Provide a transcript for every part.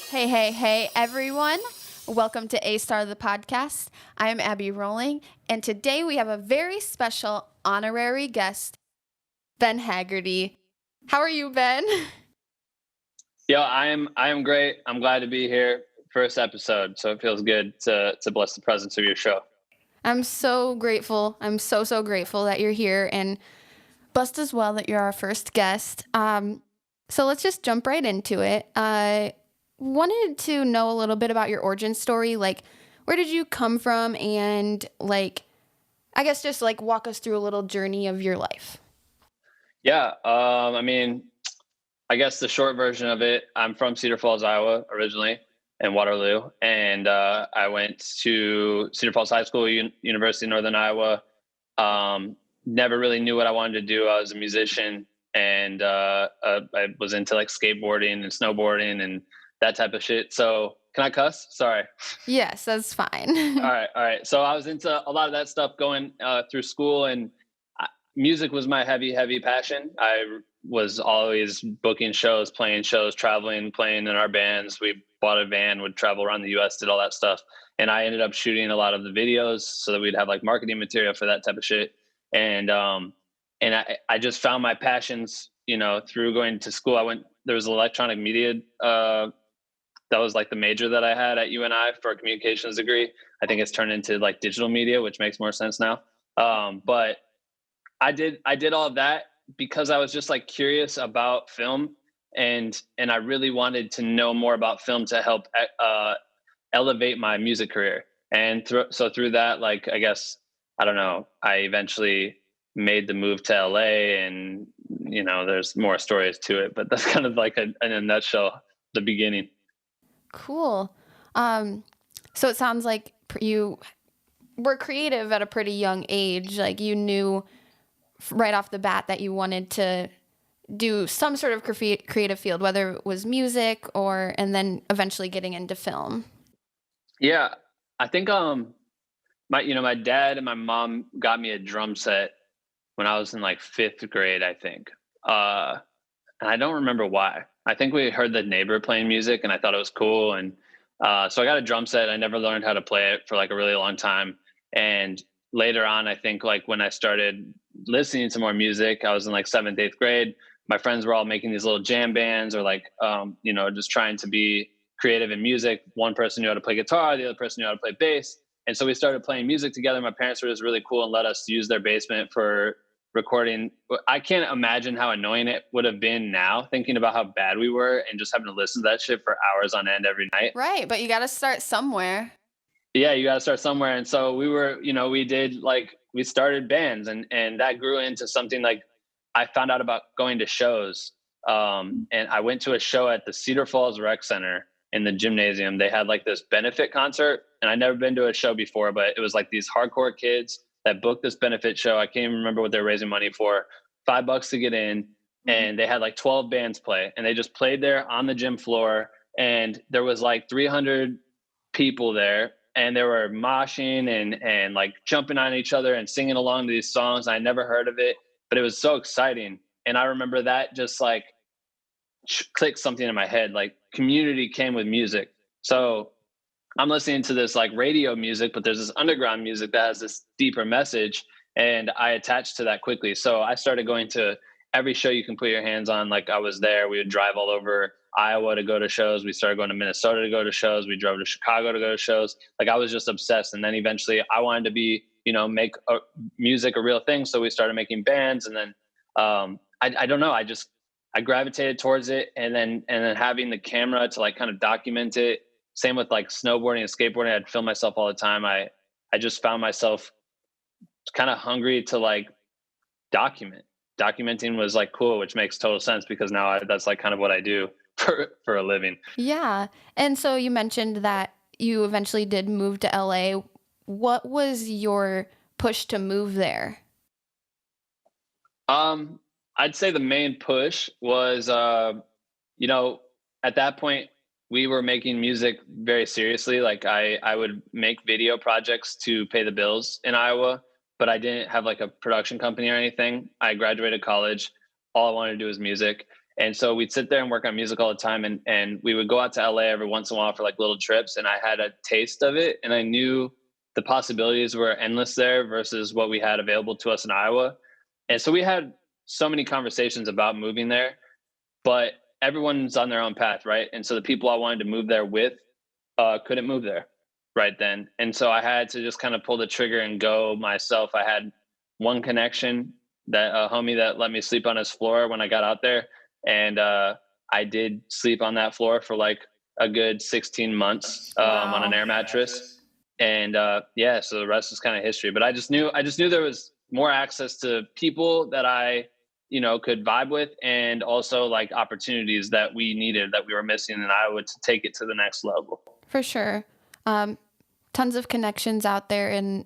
Hey, everyone. Welcome to A Star the Podcast. I am Abby Rowling, and today we have a very special honorary guest, Ben Hagarty. How are you, Ben? Yo, I am great. I'm glad to be here. First episode, so it feels good to bless the presence of your show. I'm so grateful. I'm so grateful that you're here, and blessed as well that you're our first guest. So let's just jump right into it. I wanted to know a little bit about your origin story. Like, where did you come from? And, like, I guess just like walk us through a little journey of your life. Yeah, I guess the short version of it, I'm from Cedar Falls, Iowa, originally, and Waterloo, and I went to Cedar Falls High School, University of Northern Iowa. Never really knew what I wanted to do. I was a musician, and I was into like skateboarding and snowboarding and that type of shit. So, can I cuss? Sorry. Yes, that's All fine. right, all right. So I was into a lot of that stuff going through school, and music was my heavy passion. I was always booking shows, playing shows, traveling, playing in our bands. We bought a van, would travel around the U.S., did all that stuff, and I ended up shooting a lot of the videos so that we'd have like marketing material for that type of shit. And I just found my passions, through going to school. There was electronic media. That was like the major that I had at UNI for a communications degree. I think it's turned into like digital media, which makes more sense now. But I did all of that because I was just like curious about film, and I really wanted to know more about film to help elevate my music career. And through that, like, I guess, I don't know, I eventually made the move to LA, and there's more stories to it, but that's kind of like in a nutshell the beginning. Cool. Um, so it sounds like you were creative at a pretty young age. Like you knew right off the bat that you wanted to do some sort of creative field, whether it was music or, and then eventually getting into film. Yeah, I think my dad and my mom got me a drum set when I was in like fifth grade, I think. And I don't remember why. I think we heard the neighbor playing music, and I thought it was cool. And so I got a drum set. I never learned how to play it for like a really long time. And later on, I think like when I started listening to more music, I was in like seventh, eighth grade. My friends were all making these little jam bands, or like, just trying to be creative in music. One person knew how to play guitar, the other person knew how to play bass. And so we started playing music together. My parents were just really cool and let us use their basement for recording. I can't imagine how annoying it would have been now, thinking about how bad we were and just having to listen to that shit for hours on end every night. Right, but you got to start somewhere. Yeah, you got to start somewhere. And so we started bands, and that grew into something like, I found out about going to shows. And I went to a show at the Cedar Falls Rec Center in the gymnasium. They had like this benefit concert, and I'd never been to a show before, but it was like these hardcore kids that booked this benefit show. I can't even remember what they're raising money for. $5 to get in, and they had like 12 bands play, and they just played there on the gym floor. And there was like 300 people there, and they were moshing and like jumping on each other and singing along to these songs. I never heard of it, but it was so exciting. And I remember that just like clicked something in my head. Like, community came with music. So I'm listening to this like radio music, but there's this underground music that has this deeper message, and I attached to that quickly. So I started going to every show you can put your hands on. Like, I was there. We would drive all over Iowa to go to shows. We started going to Minnesota to go to shows. We drove to Chicago to go to shows. Like, I was just obsessed. And then eventually I wanted to be, make music a real thing. So we started making bands, and then I don't know. I gravitated towards it, and then having the camera to like kind of document it. Same with like snowboarding and skateboarding. I'd film myself all the time. I just found myself kind of hungry to like document. Documenting was like cool, which makes total sense because now that's like kind of what I do for a living. Yeah. And so you mentioned that you eventually did move to LA. What was your push to move there? I'd say the main push was, at that point we were making music very seriously. Like, I would make video projects to pay the bills in Iowa, but I didn't have like a production company or anything. I graduated college. All I wanted to do was music. And so we'd sit there and work on music all the time. And we would go out to LA every once in a while for like little trips. And I had a taste of it. And I knew the possibilities were endless there versus what we had available to us in Iowa. And so we had so many conversations about moving there, but everyone's on their own path, right? And so the people I wanted to move there with couldn't move there right then. And so I had to just kind of pull the trigger and go myself. I had one connection, that a homie that let me sleep on his floor when I got out there. And I did sleep on that floor for like a good 16 months on an air mattress. And yeah, so the rest is kind of history. But I just knew there was more access to people that I, could vibe with, and also like opportunities that we needed, that we were missing in Iowa to take it to the next level. For sure. Tons of connections out there in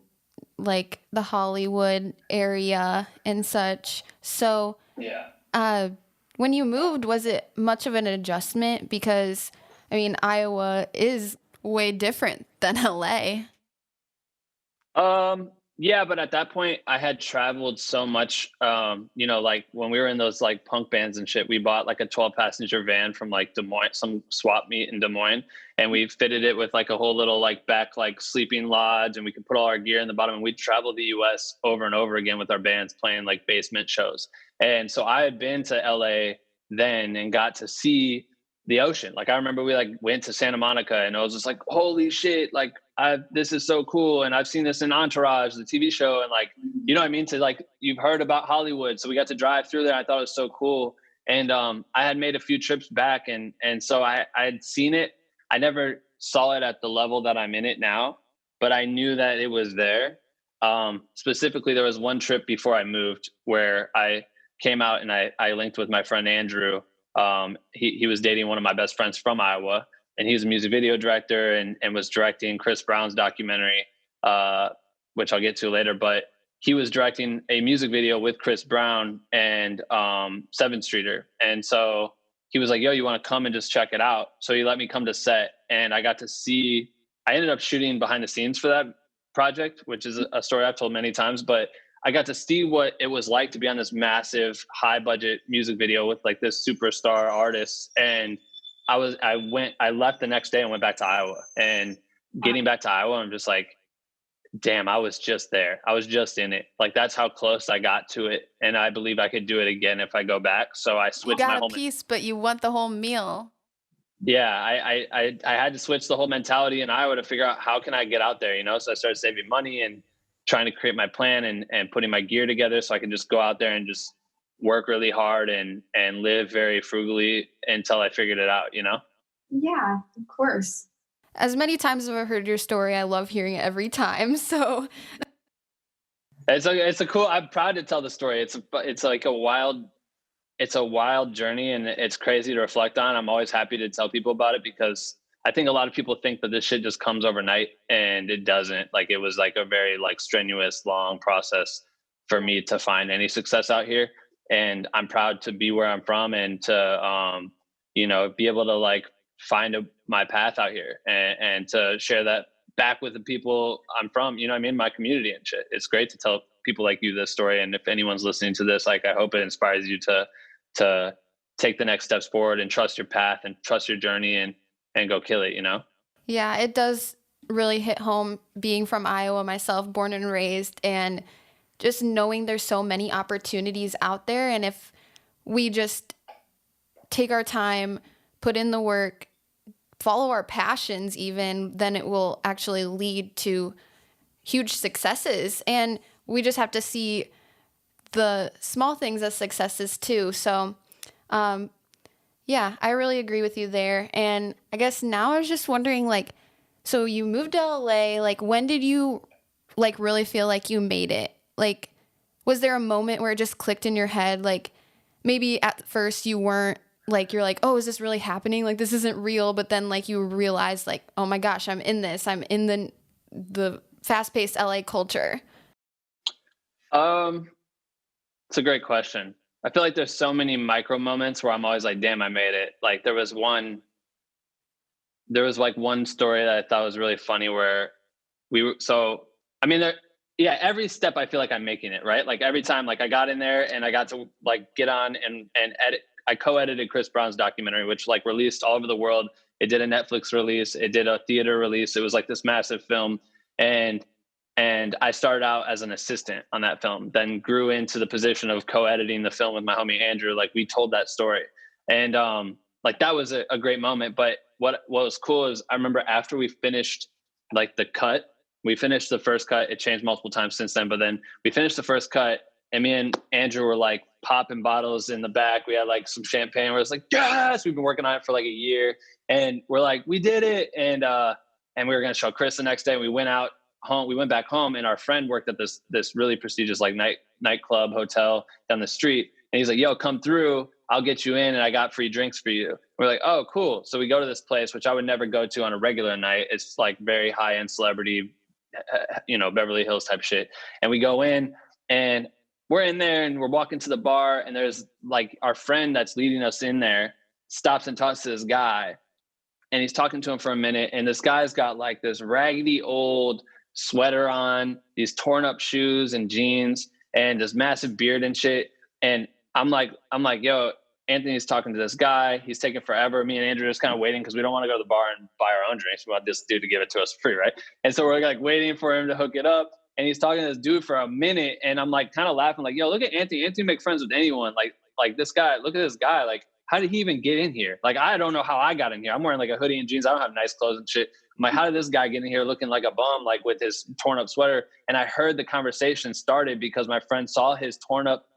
like the Hollywood area and such. So yeah. When you moved, was it much of an adjustment? Because I mean, Iowa is way different than LA. Yeah, but at that point I had traveled so much. Like when we were in those like punk bands and shit, we bought like a 12-passenger van from like Des Moines, some swap meet in Des Moines, and we fitted it with like a whole little like back like sleeping lodge, and we could put all our gear in the bottom, and we'd travel the US over and over again with our bands playing like basement shows. And so I had been to LA then and got to see the ocean. Like I remember we like went to Santa Monica, and I was just like, holy shit, like this is so cool. And I've seen this in Entourage, the TV show. And like, you know what I mean? To like, you've heard about Hollywood. So we got to drive through there. I thought it was so cool. And I had made a few trips back, and so I had seen it. I never saw it at the level that I'm in it now, but I knew that it was there. Specifically, there was one trip before I moved where I came out and I linked with my friend Andrew. He was dating one of my best friends from Iowa, and he was a music video director and was directing Chris Brown's documentary, which I'll get to later. But he was directing a music video with Chris Brown and 7th Streeter. And so he was like, yo, you want to come and just check it out? So he let me come to set, and I got to see, I ended up shooting behind the scenes for that project, which is a story I've told many times, but I got to see what it was like to be on this massive high budget music video with like this superstar artist. And I left the next day and went back to Iowa, and getting back to Iowa, I'm just like, damn, I was just there. I was just in it. Like that's how close I got to it. And I believe I could do it again if I go back. So I switched my whole. You got a piece, but you want the whole meal. Yeah, I had to switch the whole mentality in Iowa to figure out how can I get out there, So I started saving money and trying to create my plan and putting my gear together so I can just go out there and just work really hard and live very frugally until I figured it out, Yeah, of course. As many times as I've heard your story, I love hearing it every time. So it's a cool, I'm proud to tell the story. It's like a wild journey, and it's crazy to reflect on. I'm always happy to tell people about it because I think a lot of people think that this shit just comes overnight, and it doesn't. Like it was like a very like strenuous, long process for me to find any success out here. And I'm proud to be where I'm from and to, be able to like find my path out here and to share that back with the people I'm from, my community and shit. It's great to tell people like you this story. And if anyone's listening to this, like, I hope it inspires you to take the next steps forward and trust your path and trust your journey and go kill it, Yeah, it does really hit home being from Iowa myself, born and raised, and just knowing there's so many opportunities out there. And if we just take our time, put in the work, follow our passions even, then it will actually lead to huge successes. And we just have to see the small things as successes too. So, yeah, I really agree with you there. And I guess now I was just wondering, like, so you moved to LA, like, when did you, like, really feel like you made it? Like, was there a moment where it just clicked in your head? Like, maybe at first you weren't, like, you're like, oh, is this really happening? Like, this isn't real. But then, like, you realize, like, oh my gosh, I'm in this. I'm in the fast-paced LA culture. It's a great question. I feel like there's so many micro moments where I'm always like, damn, I made it. Like there was like one story that I thought was really funny where every step I feel like I'm making it, right? Like every time, like I got in there and I got to like get on and edit, I co-edited Chris Brown's documentary, which like released all over the world. It did a Netflix release. It did a theater release. It was like this massive film. And I started out as an assistant on that film, then grew into the position of co-editing the film with my homie Andrew. Like we told that story. And like that was a great moment. But what was cool is I remember after we finished like the cut, we finished the first cut. It changed multiple times since then, but then we finished the first cut and me and Andrew were like popping bottles in the back. We had like some champagne. We're just like, yes, we've been working on it for like a year. And we're like, we did it. And we were going to show Chris the next day. We went out home. We went back home and our friend worked at this really prestigious like nightclub hotel down the street. And he's like, yo, come through. I'll get you in and I got free drinks for you. We're like, oh, cool. So we go to this place, which I would never go to on a regular night. It's like very high-end celebrity, Beverly Hills type shit. And we go in and we're in there and we're walking to the bar and there's like our friend that's leading us in there stops and talks to this guy and he's talking to him for a minute. And this guy's got like this raggedy old sweater on, these torn up shoes and jeans and this massive beard and shit. And I'm like, yo, Anthony's talking to this guy. He's taking forever. Me and Andrew are just kind of waiting because we don't want to go to the bar and buy our own drinks. We want this dude to give it to us for free, right? And so we're like waiting for him to hook it up. And he's talking to this dude for a minute. And I'm like kind of laughing like, yo, look at Anthony. Anthony make friends with anyone. Like this guy, look at this guy. Like, how did he even get in here? Like, I don't know how I got in here. I'm wearing like a hoodie and jeans. I don't have nice clothes and shit. I'm like, how did this guy get in here looking like a bum, like with his torn up sweater? And I heard the conversation started because my friend saw his torn up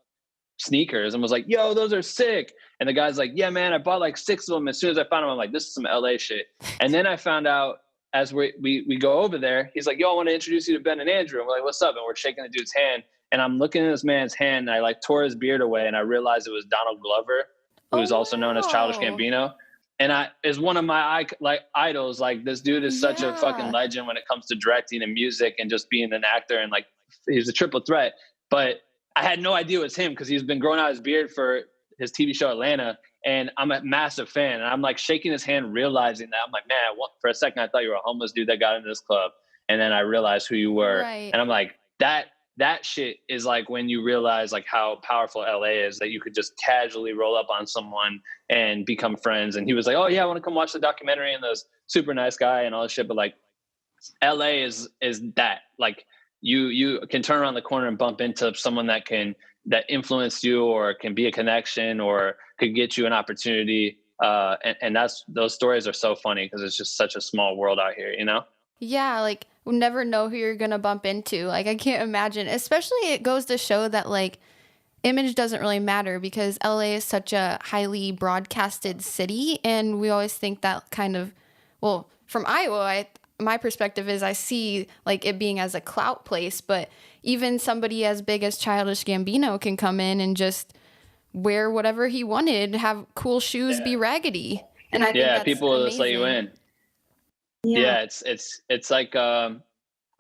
sneakers and was like, yo, those are sick. And the guy's like, yeah, man, I bought like 6 of them. As soon as I found them, I'm like, this is some LA shit. And then I found out as we go over there, he's like, yo, I want to introduce you to Ben and Andrew. And we're like, what's up? And we're shaking the dude's hand. And I'm looking at this man's hand and I like tore his beard away. And I realized it was Donald Glover, who is also known as Childish Gambino. And is one of my idols. Like this dude is such a fucking legend when it comes to directing and music and just being an actor. And like, he's a triple threat. But I had no idea it was him because he's been growing out his beard for his TV show Atlanta. And I'm a massive fan. And I'm like shaking his hand, realizing that. I'm like, man, for a second, I thought you were a homeless dude that got into this club. And then I realized who you were. Right. And I'm like, that shit is like when you realize like how powerful LA is, that you could just casually roll up on someone and become friends. And he was like, oh yeah, I want to come watch the documentary, and this super nice guy and all this shit. But like LA is that, like you can turn around the corner and bump into someone that influenced you or can be a connection or could get you an opportunity. And those stories are so funny because it's just such a small world out here, you know? Yeah, like we'll never know who you're gonna bump into. Like I can't imagine. Especially it goes to show that like image doesn't really matter because LA is such a highly broadcasted city, and we always think that kind of, well, from Iowa, my perspective is I see like it being as a clout place, but even somebody as big as Childish Gambino can come in and just wear whatever he wanted, have cool shoes, be raggedy, and I think that's people will amazing. let you in. Yeah, it's like I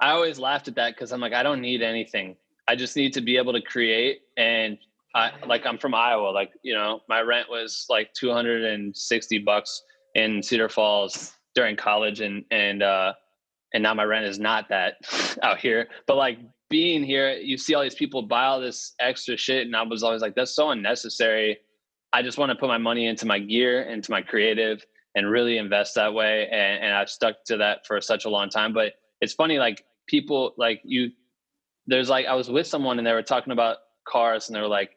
always laughed at that because I'm like, I don't need anything. I just need to be able to create. And I'm from Iowa. Like, my rent was like $260 in Cedar Falls during college, and now my rent is not that out here. But like being here, you see all these people buy all this extra shit, and I was always like, that's so unnecessary. I just want to put my money into my gear, into my creative, and really invest that way. And I've stuck to that for such a long time. But it's funny, like people like I was with someone and they were talking about cars and they were like,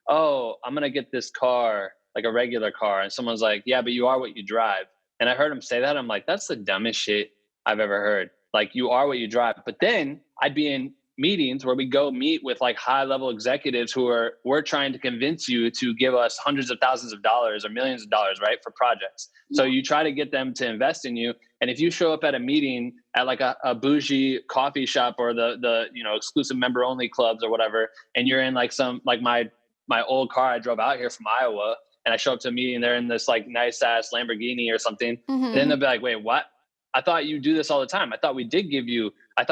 oh, I'm going to get this car, like a regular car. And someone's like, yeah, but you are what you drive. And I heard him say that. I'm like, that's the dumbest shit I've ever heard. Like, you are what you drive. But then I'd be in meetings where we go meet with like high level executives we're trying to convince you to give us hundreds of thousands of dollars or millions of dollars, right, for projects. So you try to get them to invest in you. And if you show up at a meeting at like a bougie coffee shop or the exclusive member only clubs or whatever, and you're in like some, like my old car I drove out here from Iowa, and I show up to a meeting, they're in this like nice ass Lamborghini or something. Mm-hmm. And then they'll be like, wait, what? I thought you do this all the time. I thought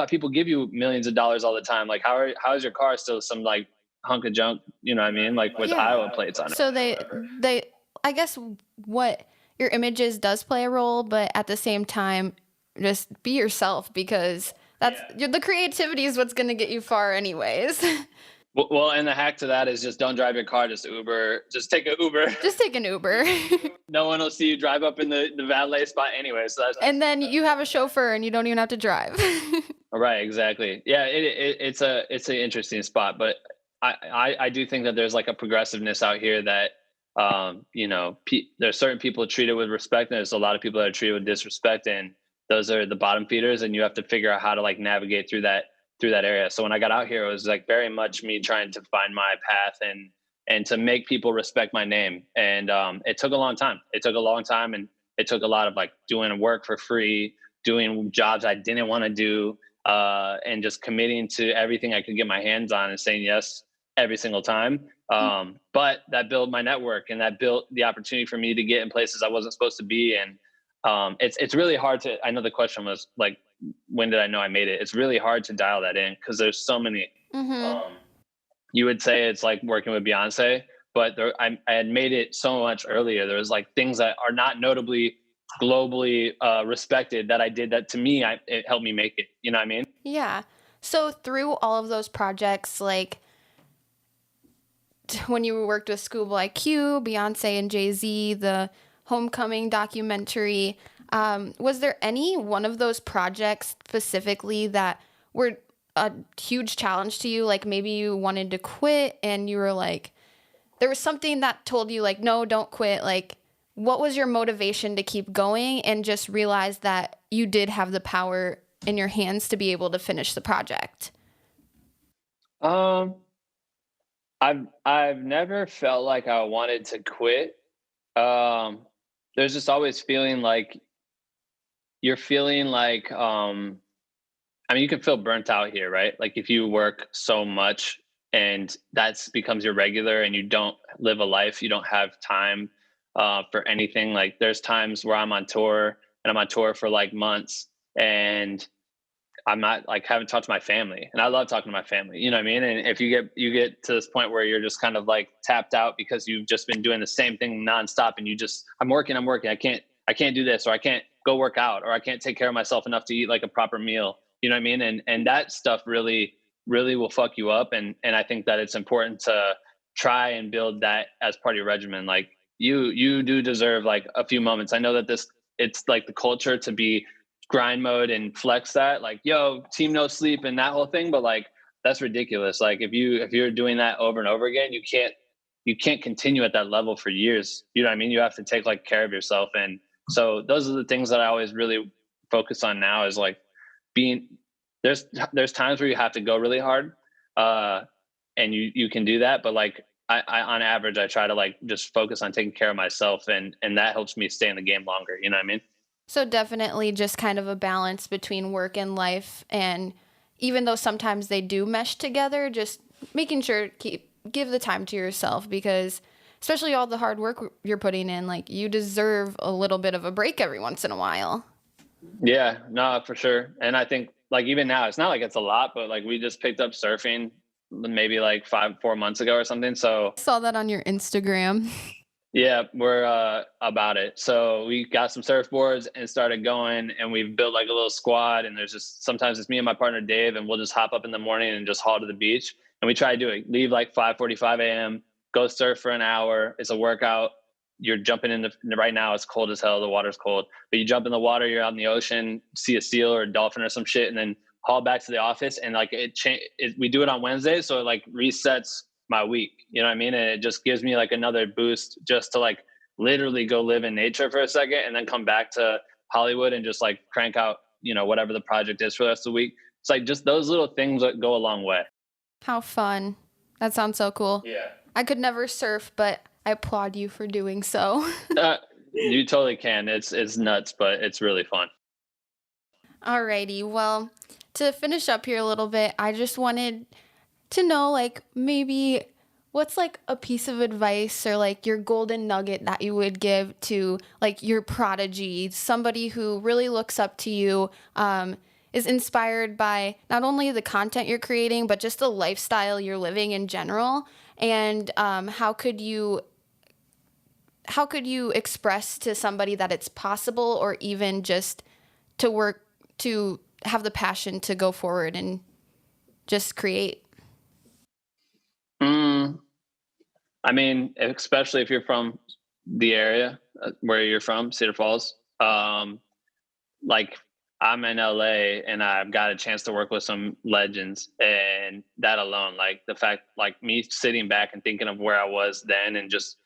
people give you millions of dollars all the time. Like, how is your car still some like hunk of junk? You know what I mean? Like with Iowa plates on it. So they, I guess what your images does play a role, but at the same time, just be yourself, because that's the creativity is what's going to get you far anyways. Well, and the hack to that is just don't drive your car, just Uber. Just take an Uber. Just take an Uber. No one will see you drive up in the valet spot anyway. So that's And then you have a chauffeur and you don't even have to drive. right, exactly. Yeah, it's an interesting spot, but I do think that there's like a progressiveness out here that there's certain people treated with respect, and there's a lot of people that are treated with disrespect, and those are the bottom feeders, and you have to figure out how to like navigate through that area. So when I got out here, it was like very much me trying to find my path and to make people respect my name. And it took a long time. It took a long time, and it took a lot of like doing work for free, doing jobs I didn't want to do, and just committing to everything I could get my hands on and saying yes every single time. But that built my network, and that built the opportunity for me to get in places I wasn't supposed to be. And it's really hard to, I know the question was like, when did I know I made it? It's really hard to dial that in because there's so many, you would say it's like working with Beyonce, but I had made it so much earlier. There was like things that are not notably globally respected that I did that to me, it helped me make it. You know what I mean? Yeah. So through all of those projects, like when you worked with SchoolBoy Q, Beyonce and JayZ, the Homecoming documentary, was there any one of those projects specifically that were a huge challenge to you? Like maybe you wanted to quit and you were like, there was something that told you like, no, don't quit. Like what was your motivation to keep going and just realize that you did have the power in your hands to be able to finish the project? I've never felt like I wanted to quit. There's just always feeling like you're feeling like I mean, you can feel burnt out here, right? Like if you work so much and that's becomes your regular and you don't live a life, you don't have time for anything. Like there's times where I'm on tour and I'm on tour for like months and I'm not like haven't talked to my family, and I love talking to my family. You know what I mean? And if you get to this point where you're just kind of like tapped out because you've just been doing the same thing nonstop, and you just I'm working. I can't do this, or I can't go work out, or I can't take care of myself enough to eat like a proper meal. You know what I mean? And that stuff really will fuck you up. And I think that it's important to try and build that as part of your regimen. Like you do deserve like a few moments. I know that it's like the culture to be grind mode and flex that like, yo, team no sleep and that whole thing. But like, that's ridiculous. Like if you're doing that over and over again, you can't continue at that level for years. You know what I mean? You have to take like care of yourself. And so those are the things that I always really focus on now is like there's times where you have to go really hard. And you can do that. But like I on average, I try to like just focus on taking care of myself and that helps me stay in the game longer. You know what I mean? So definitely just kind of a balance between work and life. And even though sometimes they do mesh together, just making sure give the time to yourself, because especially all the hard work you're putting in, like you deserve a little bit of a break every once in a while. Yeah, no, for sure. And I think like even now, it's not like it's a lot, but like we just picked up surfing maybe like 4 months ago or something. So I saw that on your Instagram. yeah, we're about it. So we got some surfboards and started going, and we've built like a little squad. And there's just sometimes it's me and my partner Dave, and we'll just hop up in the morning and just haul to the beach. And we try to do it. Leave like 5:45 a.m. Go surf for an hour. It's a workout. You're jumping in right now. It's cold as hell. The water's cold, but you jump in the water. You're out in the ocean, see a seal or a dolphin or some shit, and then haul back to the office. And like we do it on Wednesdays, so it like resets my week, you know what I mean? And it just gives me like another boost just to like literally go live in nature for a second and then come back to Hollywood and just like crank out, whatever the project is for the rest of the week. It's like just those little things that go a long way. How fun. That sounds so cool. Yeah. I could never surf, but I applaud you for doing so. You totally can. It's nuts, but it's really fun. Alrighty. Well, to finish up here a little bit, I just wanted to know, like, maybe what's like a piece of advice or like your golden nugget that you would give to like your prodigy, somebody who really looks up to you, is inspired by not only the content you're creating, but just the lifestyle you're living in general. And how could you express to somebody that it's possible, or even just to have the passion to go forward and just create? I mean, especially if you're from the area where you're from, Cedar Falls, like I'm in LA and I've got a chance to work with some legends, and that alone, like the fact, like me sitting back and thinking of where I was then and just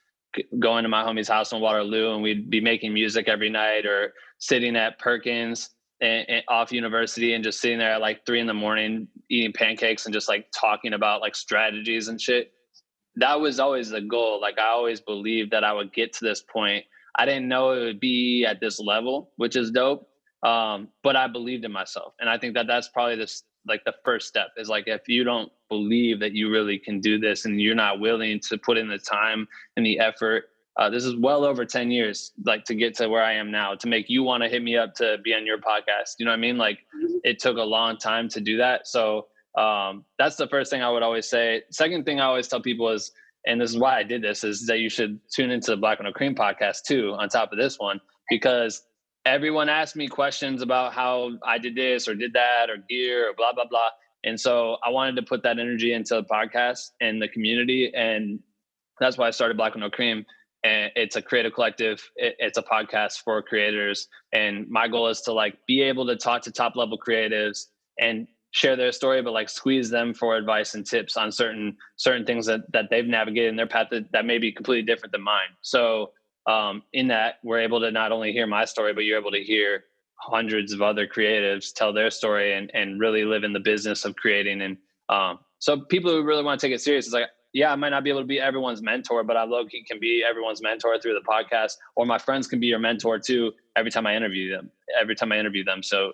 going to my homie's house in Waterloo, and we'd be making music every night, or sitting at Perkins and off University and just sitting there at like 3 a.m. eating pancakes and just like talking about like strategies and shit. That was always the goal. Like I always believed that I would get to this point. I didn't know it would be at this level, which is dope. But I believed in myself. And I think that that's probably this, like the first step is like, if you don't believe that you really can do this and you're not willing to put in the time and the effort, this is well over 10 years, like to get to where I am now, to make you want to hit me up to be on your podcast. You know what I mean? Like it took a long time to do that. So that's the first thing I would always say. Second thing I always tell people is, and this is why I did this, is that you should tune into the Black with No Cream podcast too, on top of this one, because everyone asked me questions about how I did this or did that or gear or blah, blah, blah. And so I wanted to put that energy into the podcast and the community. And that's why I started Black with No Cream. And it's a creative collective. It's a podcast for creators. And my goal is to like be able to talk to top level creatives and share their story, but like squeeze them for advice and tips on certain things that they've navigated in their path that may be completely different than mine. So in that, we're able to not only hear my story, but you're able to hear hundreds of other creatives tell their story and really live in the business of creating. And so people who really want to take it serious, is like, yeah, I might not be able to be everyone's mentor, but I low-key can be everyone's mentor through the podcast, or my friends can be your mentor too every time I interview them. So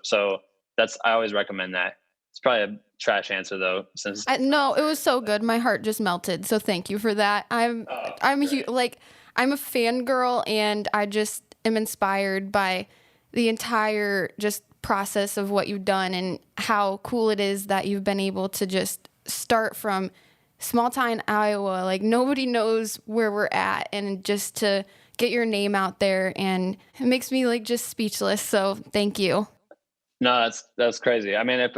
that's, I always recommend that. It's probably a trash answer though, since No, it was so good. My heart just melted. So thank you for that. I'm a fangirl, and I just am inspired by the entire just process of what you've done and how cool it is that you've been able to just start from small town Iowa. Like nobody knows where we're at, and just to get your name out there, and it makes me like just speechless. So thank you. No, that's crazy. I mean, if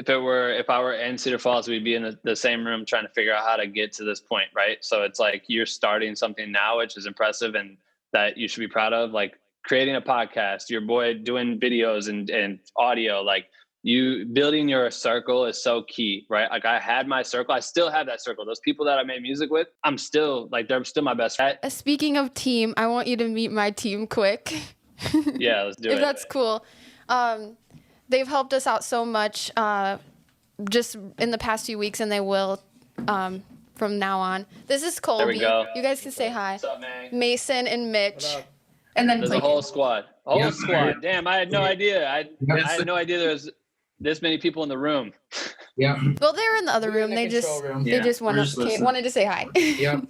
I were in Cedar Falls, we'd be in the same room trying to figure out how to get to this point, right? So it's like you're starting something now, which is impressive and that you should be proud of. Like creating a podcast, your boy doing videos and audio. Like you building your circle is so key, right? Like I had my circle, I still have that circle. Those people that I made music with, I'm still like, they're still my best friend. Speaking of team, I want you to meet my team quick. Yeah, let's do it. If that's cool. They've helped us out so much just in the past few weeks, and they will from now on. This is Colby. There we go. You guys can say hi. What's up, man? Mason and Mitch. And then there's a whole squad. Squad. Damn, I had no idea. I had no idea there was this many people in the room. Yeah. Well, they're in the other room. They just wanted to say hi. Yeah.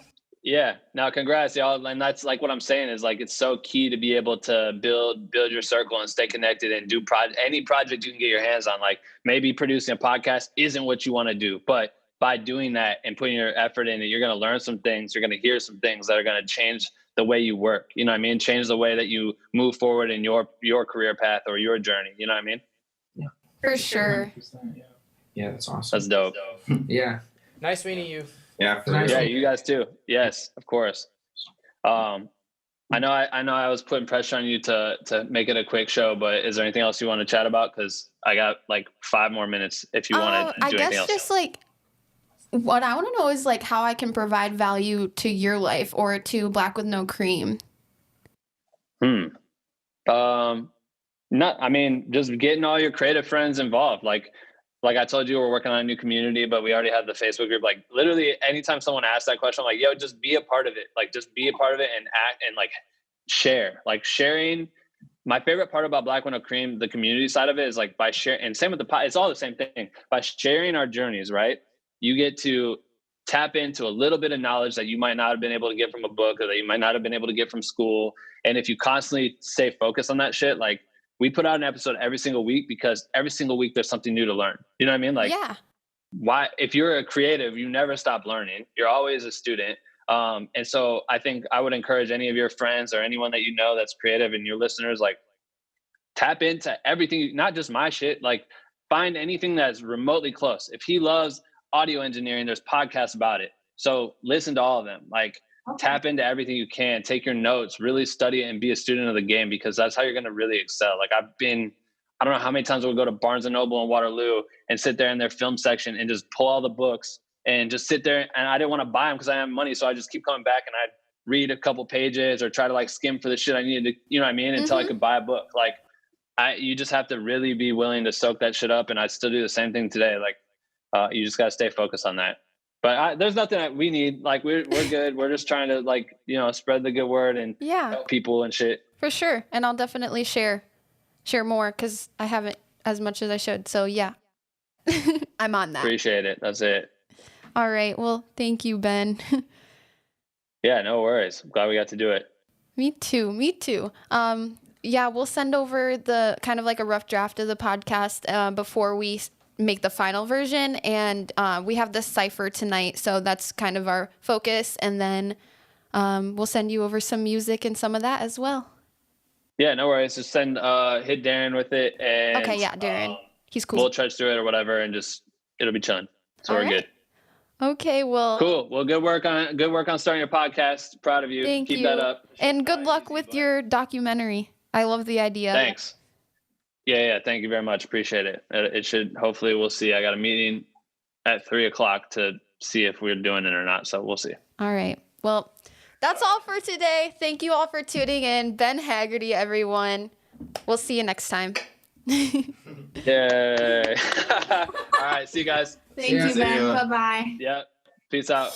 Yeah. Now, congrats, y'all. And that's like what I'm saying is like it's so key to be able to build your circle and stay connected and do any project you can get your hands on. Like maybe producing a podcast isn't what you want to do, but by doing that and putting your effort in it, you're going to learn some things. You're going to hear some things that are going to change the way you work. You know what I mean? Change the way that you move forward in your career path or your journey. You know what I mean? Yeah. For sure. Yeah, that's awesome. That's dope. Yeah. Nice meeting you. Yeah. Yeah, you guys too. Yes, of course. I know I was putting pressure on you to make it a quick show, but is there anything else you want to chat about? Because I got like 5 more minutes if you want to do anything else. I guess just like what I want to know is like how I can provide value to your life or to Black with No Cream. Just getting all your creative friends involved. Like I told you, we're working on a new community, but we already have the Facebook group. Like literally anytime someone asks that question, I'm like, yo, just be a part of it. Like just be a part of it and act and like share. Like sharing. My favorite part about Black with No Cream, the community side of it, is like by sharing, and same with the pod, it's all the same thing. By sharing our journeys, right? You get to tap into a little bit of knowledge that you might not have been able to get from a book or that you might not have been able to get from school. And if you constantly stay focused on that shit, like we put out an episode every single week because every single week there's something new to learn. You know what I mean? Like, yeah. Why, if you're a creative, you never stop learning. You're always a student. And so I think I would encourage any of your friends or anyone that you know that's creative and your listeners, like tap into everything, not just my shit, like find anything that's remotely close. If he loves audio engineering, there's podcasts about it. So listen to all of them. Like tap into everything you can, take your notes, really study it, and be a student of the game, because that's how you're going to really excel. Like I don't know how many times we'll go to Barnes and Noble in Waterloo and sit there in their film section and just pull all the books and just sit there. And I didn't want to buy them because I didn't have money. So I just keep coming back and I'd read a couple pages or try to like skim for the shit I needed to, you know what I mean? Until I could buy a book. Like you just have to really be willing to soak that shit up. And I still do the same thing today. Like you just got to stay focused on that. But there's nothing that we need. Like we're good. We're just trying to like, you know, spread the good word and help people and shit. For sure. And I'll definitely share more because I haven't as much as I should. So yeah, I'm on that. Appreciate it. That's it. All right. Well, thank you, Ben. Yeah, no worries. I'm glad we got to do it. Me too. Yeah, we'll send over the kind of like a rough draft of the podcast before we make the final version. And we have this cipher tonight, so that's kind of our focus. And then we'll send you over some music and some of that as well. Yeah, no worries. Just hit Darren with it. And, okay, yeah, Darren. He's cool. We'll trudge through it or whatever, and just it'll be chilling. So we're good. Okay, well. Cool. Well, good work on starting your podcast. Proud of you. Keep that up. And good luck with your documentary. I love the idea. Thanks. Yeah. Thank you very much. Appreciate it. It should, hopefully we'll see. I got a meeting at 3:00 to see if we're doing it or not. So we'll see. All right. Well, that's all for today. Thank you all for tuning in. Ben Hagarty, everyone. We'll see you next time. Yay. All right. See you guys. Thank you, Ben. Bye-bye. Yeah. Peace out.